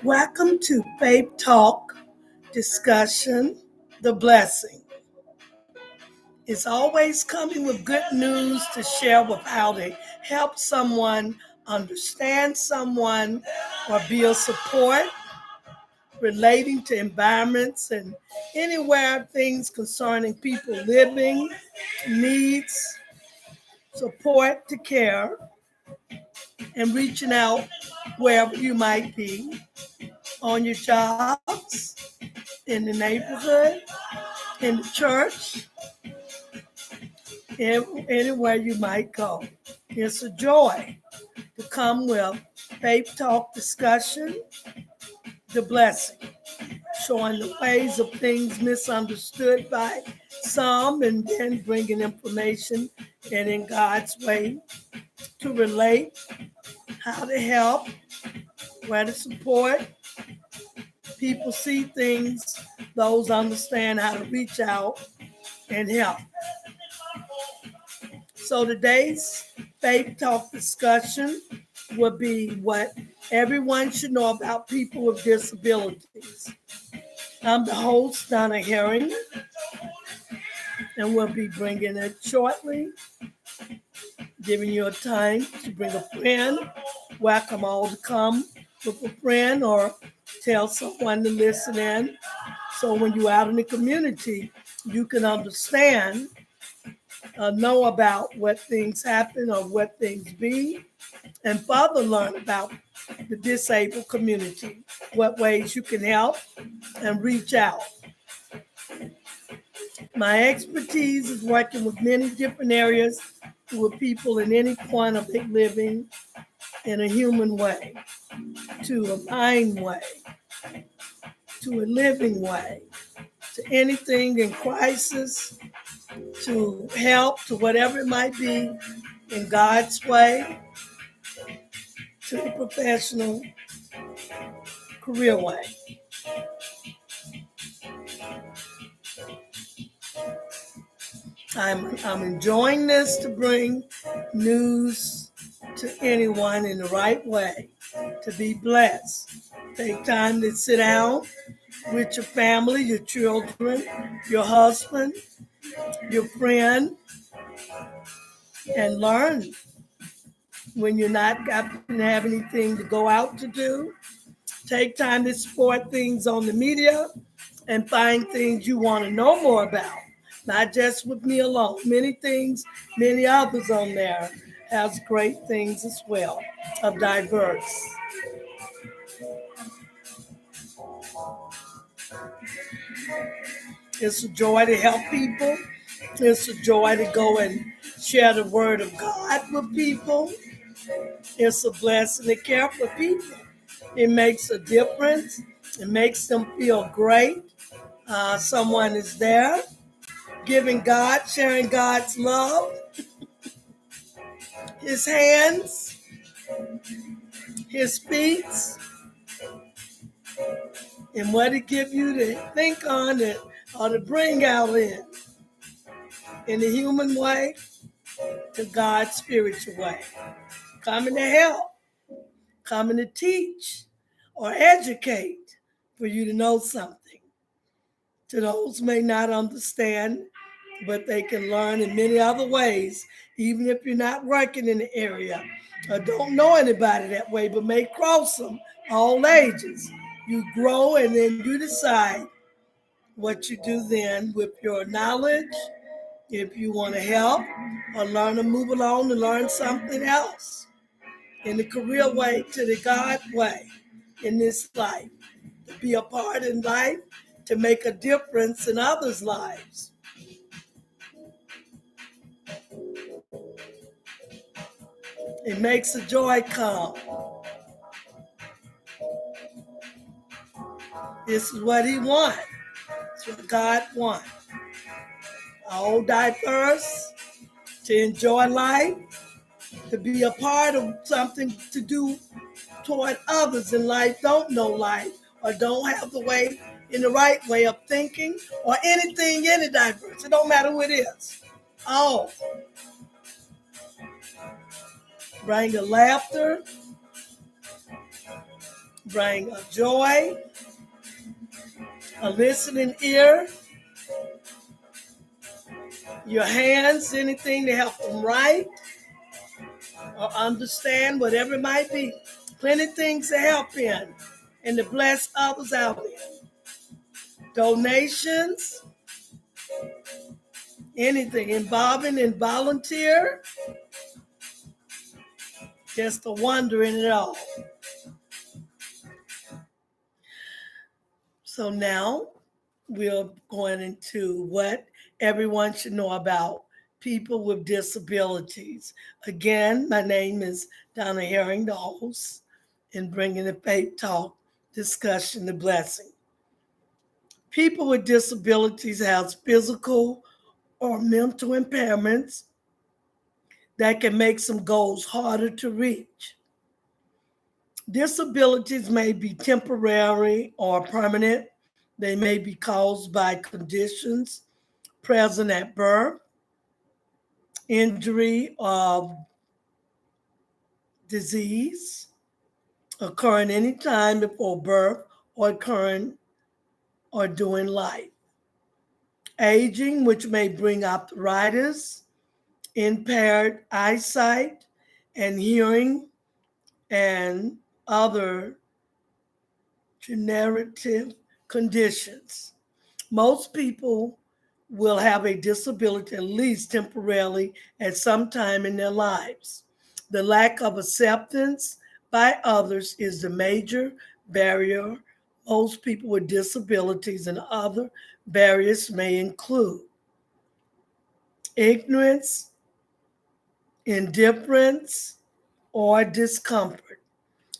Welcome to Faith Talk Discussion, The Blessing. It's always coming with good news to share with how to help someone understand someone or build support relating to environments and anywhere things concerning people living, needs, support to care, and reaching out wherever you might be on your jobs, in the neighborhood, in the church, anywhere you might go. It's a joy to come with faith talk discussion, the blessing, showing the ways of things misunderstood by some and then bringing information and in God's way to relate, how to help, where to support. People see things, those understand how to reach out and help. So today's faith talk discussion will be what everyone should know about people with disabilities. I'm the host, Donna Herring, and we'll be bringing it shortly, giving you a time to bring a friend. Welcome all to come with a friend or tell someone to listen in. So when you're out in the community, you can understand, know about what things happen or what things be, and further learn about the disabled community, what ways you can help and reach out. My expertise is working with many different areas with people in any point of their living in a human way, to a mind way, to a living way, to anything in crisis, to help, to whatever it might be in God's way, to the professional career way. I'm enjoying this to bring news to anyone in the right way, to be blessed. Take time to sit down with your family, your children, your husband, your friend, and learn when you're not got to have anything to go out to do. Take time to support things on the media and find things you want to know more about. Not just with me alone. Many things, many others on there has great things as well of diverse. It's a joy to help people. It's a joy to go and share the word of God with people. It's a blessing to care for people. It makes a difference. It makes them feel great. Someone is there giving God, sharing God's love, his hands, his feet, and what it give you to think on it or to bring out in the human way to God's spiritual way. Coming to help, coming to teach or educate for you to know something. To those who may not understand, but they can learn in many other ways, even if you're not working in the area or don't know anybody that way, but may cross them all ages. You grow and then you decide what you do then with your knowledge, if you want to help or learn to move along and learn something else in the career way to the God way in this life, to be a part in life, to make a difference in others' lives. It makes the joy come. This is what he wants. It's what God wants. All diverse, to enjoy life, to be a part of something to do toward others in life, don't know life, or don't have the way in the right way of thinking, or anything, any diverse. It don't matter who it is. All. Bring the laughter, bring a joy, a listening ear, your hands, anything to help them write or understand, whatever it might be. Plenty of things to help in and to bless others out in. Donations, anything involving in volunteer, just a wonder in it all. So now we're going into what everyone should know about people with disabilities. Again, my name is Donna Herring, the host, in bringing the Faith Talk discussion, the blessing. People with disabilities have physical or mental impairments that can make some goals harder to reach. Disabilities may be temporary or permanent. They may be caused by conditions present at birth, injury, or disease occurring any time before birth or occurring or during life. Aging, which may bring arthritis, impaired eyesight and hearing, and other degenerative conditions. Most people will have a disability at least temporarily at some time in their lives. The lack of acceptance by others is the major barrier. Most people with disabilities and other barriers may include ignorance, indifference, or discomfort.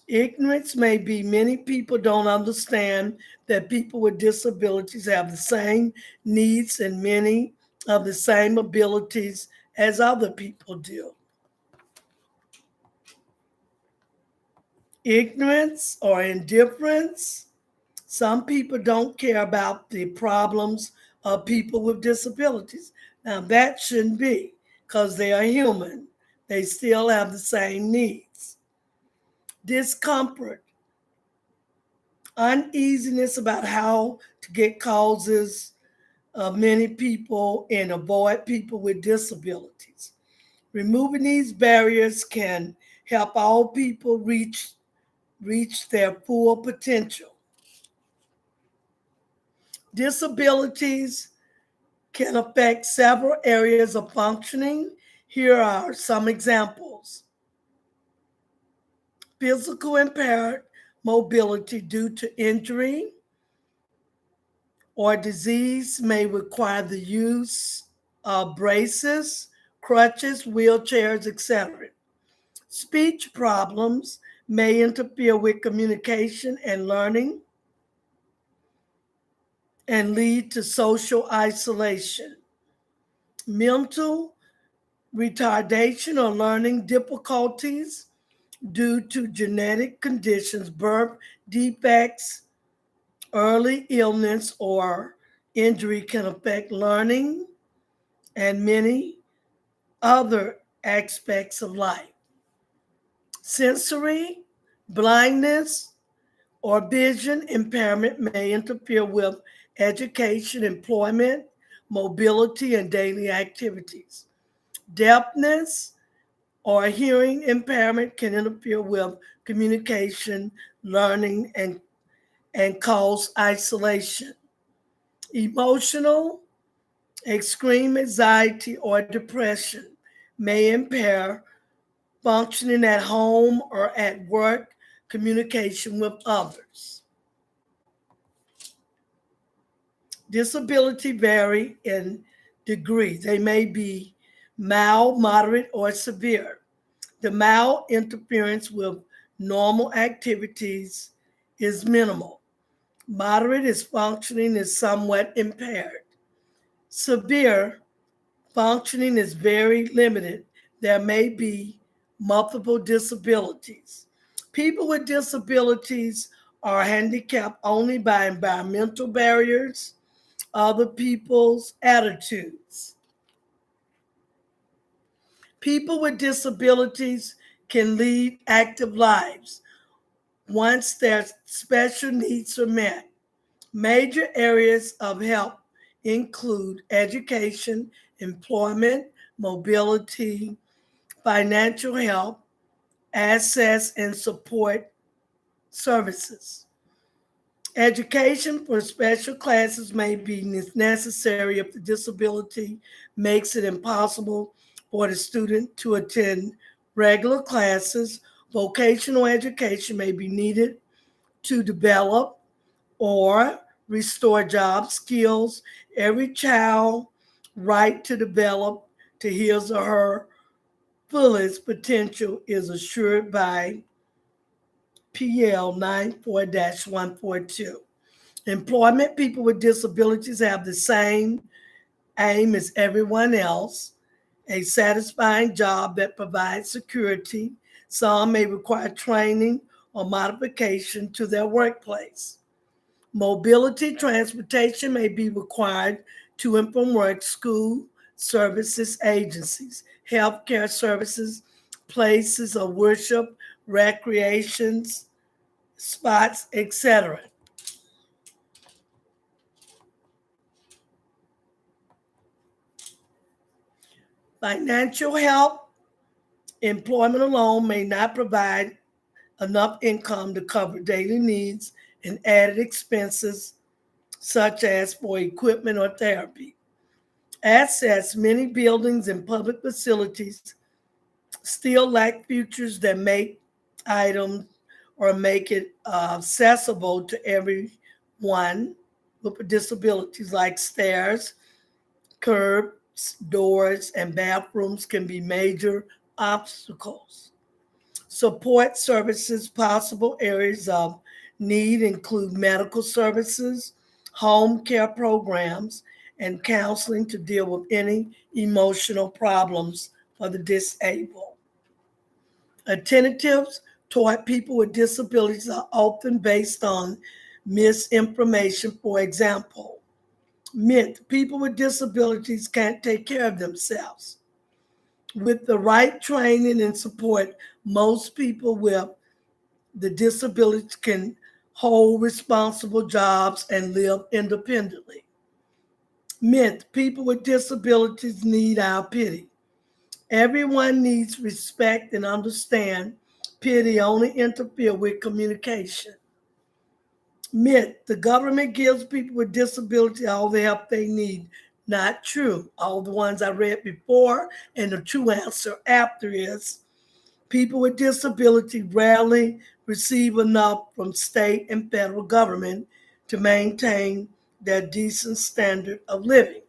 Ignorance may be many people don't understand that people with disabilities have the same needs and many of the same abilities as other people do. Ignorance or indifference, some people don't care about the problems of people with disabilities. Now, that shouldn't be because they are human. They still have the same needs. Discomfort, uneasiness about how to get causes of many people and avoid people with disabilities. Removing these barriers can help all people reach their full potential. Disabilities can affect several areas of functioning. Here are some examples. Physical impaired mobility due to injury or disease may require the use of braces, crutches, wheelchairs, etc. Speech problems may interfere with communication and learning and lead to social isolation. Mental retardation or learning difficulties due to genetic conditions, birth defects, early illness, or injury can affect learning and many other aspects of life. Sensory blindness or vision impairment may interfere with education, employment, mobility, and daily activities. Deafness or hearing impairment can interfere with communication, learning, and cause isolation. Emotional, extreme anxiety or depression may impair functioning at home or at work, communication with others. Disability vary in degree. They may be mild, moderate, or severe. The mild interference with normal activities is minimal. Moderate is functioning is somewhat impaired. Severe functioning is very limited. There may be multiple disabilities. People with disabilities are handicapped only by environmental barriers, other people's attitudes. People with disabilities can lead active lives. once their special needs are met. Major areas of help include education, employment, mobility, financial help, access and support services. Education for special classes may be necessary if the disability makes it impossible for the student to attend regular classes. Vocational education may be needed to develop or restore job skills. Every child right to develop to his or her fullest potential is assured by PL 94-142. Employment, people with disabilities have the same aim as everyone else, a satisfying job that provides security. Some may require training or modification to their workplace. Mobility, transportation may be required to and from work, school, services, agencies, healthcare services, places of worship, recreations, spots, etc. Financial help, employment alone may not provide enough income to cover daily needs and added expenses such as for equipment or therapy. Assets, many buildings and public facilities still lack features that make items or make it accessible to everyone with disabilities, like stairs, curbs, doors, and bathrooms can be major obstacles. Support services, possible areas of need include medical services, home care programs, and counseling to deal with any emotional problems for the disabled. Alternatives toward people with disabilities are often based on misinformation. For example, myth, people with disabilities can't take care of themselves. With the right training and support, most people with the disability can hold responsible jobs and live independently. Myth, people with disabilities need our pity. Everyone needs respect and understand. Pity only interfere with communication. Myth, the government gives people with disability all the help they need. Not true. All the ones I read before, and the true answer after is people with disability rarely receive enough from state and federal government to maintain their decent standard of living.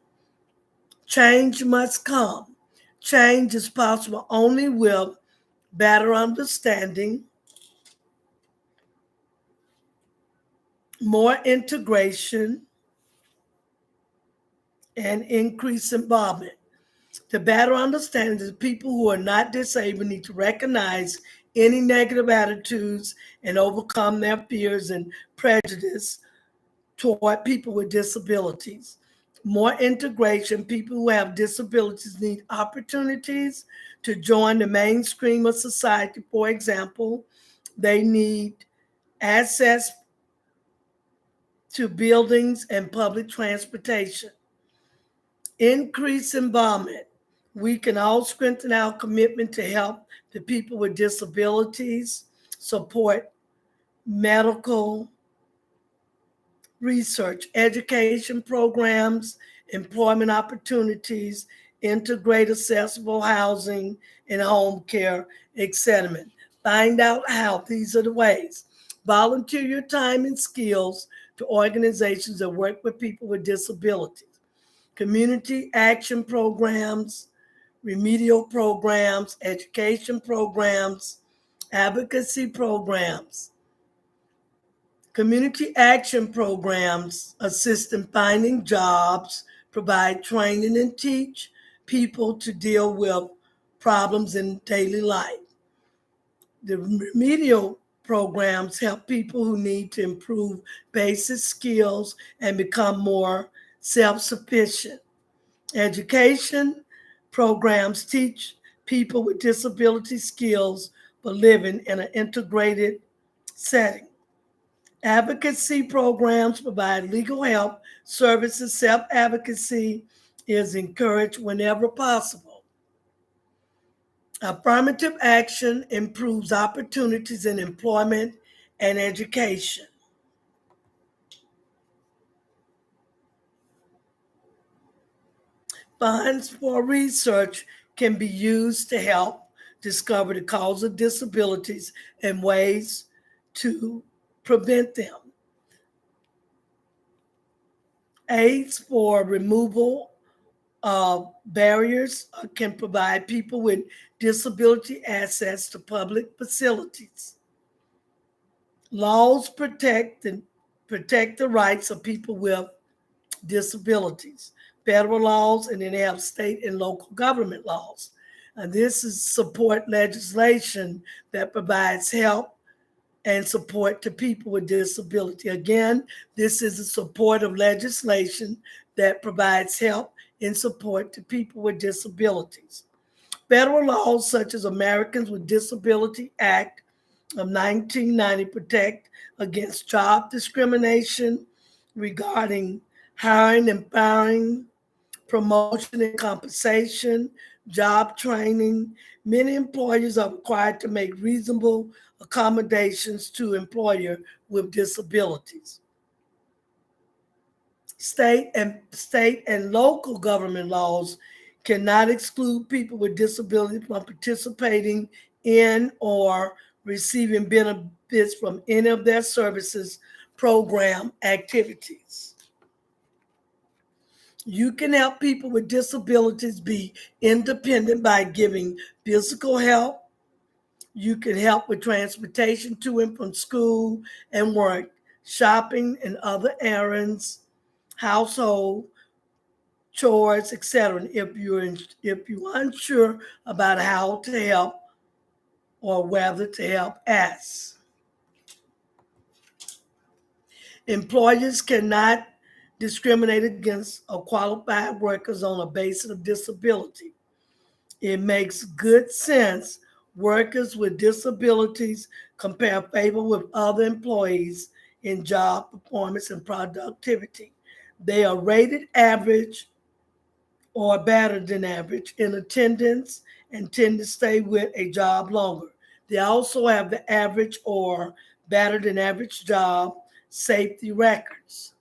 Change must come. Change is possible only with better understanding, more integration, and increased involvement. To better understand that people who are not disabled need to recognize any negative attitudes and overcome their fears and prejudice toward people with disabilities. More integration, people who have disabilities need opportunities to join the mainstream of society. For example, they need access to buildings and public transportation. Increase involvement. We can all strengthen our commitment to help the people with disabilities, support medical research, education programs, employment opportunities, integrate accessible housing and home care, etc. Find out how. These are the ways. Volunteer your time and skills to organizations that work with people with disabilities. Community action programs, remedial programs, education programs, advocacy programs. Community action programs assist in finding jobs, provide training, and teach people to deal with problems in daily life. The remedial programs help people who need to improve basic skills and become more self-sufficient. Education programs teach people with disability skills for living in an integrated setting. Advocacy programs provide legal help, services, self-advocacy is encouraged whenever possible. Affirmative action improves opportunities in employment and education. Funds for research can be used to help discover the cause of disabilities and ways to prevent them. Aids for removal of barriers can provide people with disability access to public facilities. Laws protect the rights of people with disabilities. Federal laws, and then they have state and local government laws. And this is support legislation that provides help and support to people with disability. Again, this is a supportive legislation that provides help and support to people with disabilities. Federal laws such as Americans with Disability Act of 1990 protect against job discrimination regarding hiring and firing, promotion and compensation, job training. Many employers are required to make reasonable accommodations to employers with disabilities. State and local government laws cannot exclude people with disabilities from participating in or receiving benefits from any of their services program activities. You can help people with disabilities be independent by giving physical help. You can help with transportation to and from school and work, shopping and other errands, household chores, etc. If you're unsure about how to help or whether to help, ask. Employers cannot discriminate against or qualified workers on a basis of disability. It makes good sense. Workers with disabilities compare favor with other employees in job performance and productivity. They are rated average or better than average in attendance and tend to stay with a job longer. They also have the average or better than average job safety records.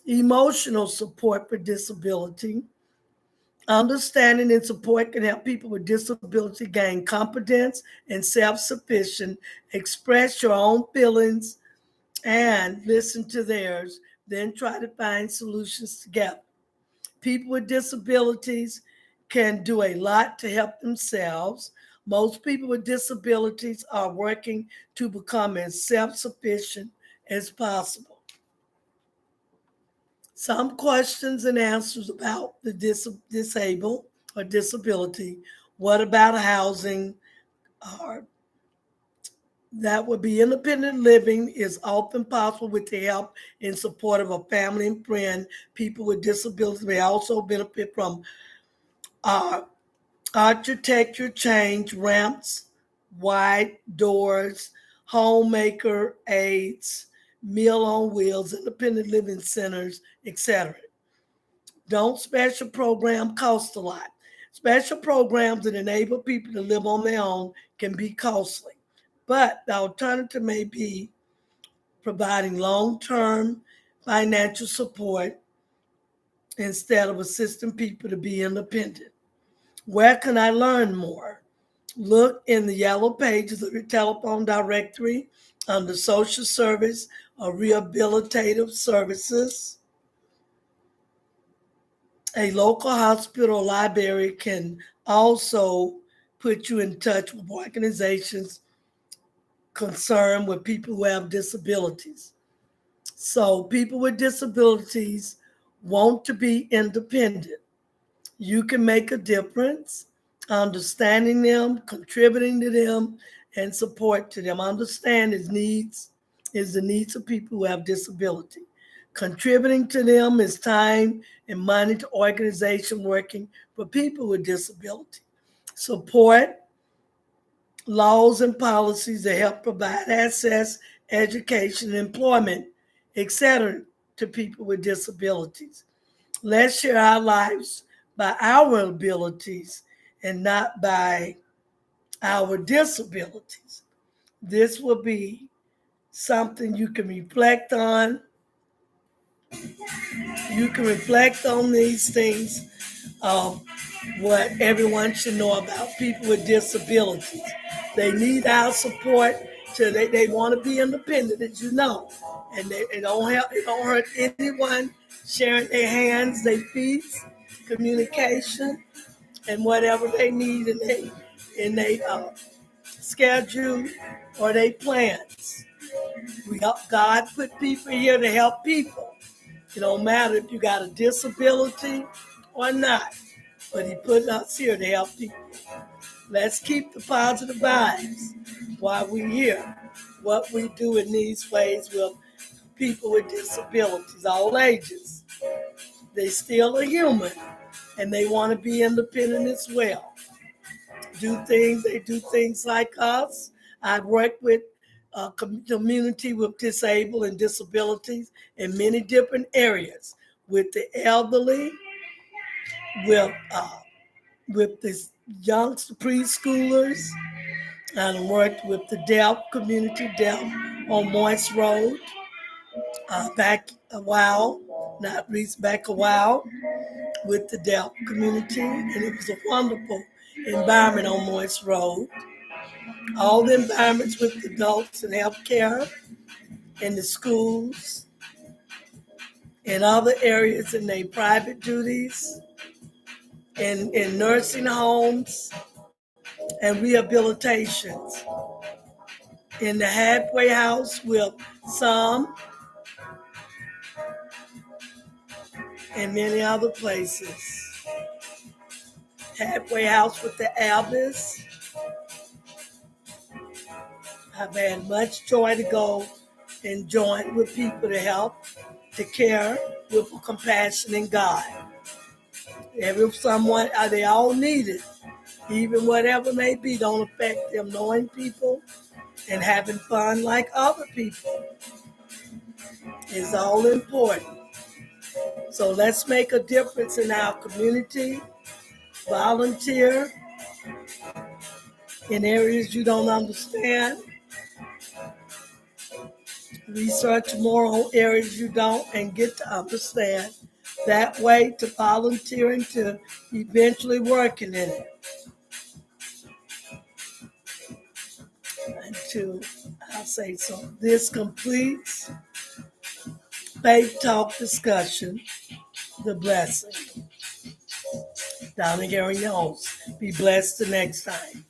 Emotional support for disability. Understanding and support can help people with disability gain confidence and self-sufficient, express your own feelings and listen to theirs, then try to find solutions together. People with disabilities can do a lot to help themselves. Most people with disabilities are working to become as self-sufficient as possible. Some questions and answers about the disabled or disability. What about housing? Uh, that would be independent living is often possible with the help and support of a family and friend. People with disabilities may also benefit from uh, architecture change, ramps, wide doors, homemaker aids, meal on wheels, independent living centers, etc. Don't special program cost a lot? Special programs that enable people to live on their own can be costly, but the alternative may be providing long-term financial support instead of assisting people to be independent. Where can I learn more? Look in the yellow pages of your telephone directory under social service or rehabilitative services. A local hospital or library can also put you in touch with organizations concerned with people who have disabilities. So people with disabilities want to be independent. You can make a difference understanding them, contributing to them, and support to them. Understand his needs is the needs of people who have disability. Contributing to them is time and money to organization working for people with disability. Support laws and policies that help provide access education, employment, etc. to people with disabilities. Let's share our lives by our abilities and not by our disabilities. This will be something you can reflect on. You can reflect on these things, what everyone should know about people with disabilities. They need our support so they want to be independent, as you know. And it don't hurt anyone sharing their hands, their feet, communication, and whatever they need in they schedule or their plans. God put people here to help people. It don't matter if you got a disability or not, but He put us here to help people. Let's keep the positive vibes while we're here. What we do in these ways with people with disabilities, all ages. They still are human and they want to be independent as well. They do things like us. I've worked with a community with disabled and disabilities in many different areas, with the elderly, with the youngster preschoolers. I worked with the deaf community, deaf on Moist Road, back a while, not recent, back a while, with the deaf community, and it was a wonderful environment on Moist Road. All the environments with adults and healthcare, in the schools, in other areas in their private duties, in nursing homes and rehabilitations, in the halfway house with some, and many other places. Halfway house with the Albers. I've had much joy to go and join with people to help, to care with compassion in God. Someone, they all need it. Even whatever may be, don't affect them. Knowing people and having fun like other people is all important. So let's make a difference in our community. Volunteer in areas you don't understand. Research more on areas you don't and get to understand. That way to volunteering to eventually working in it. I'll say so. This completes Faith Talk discussion, The Blessing. Donna Herring, your host. Be blessed the next time.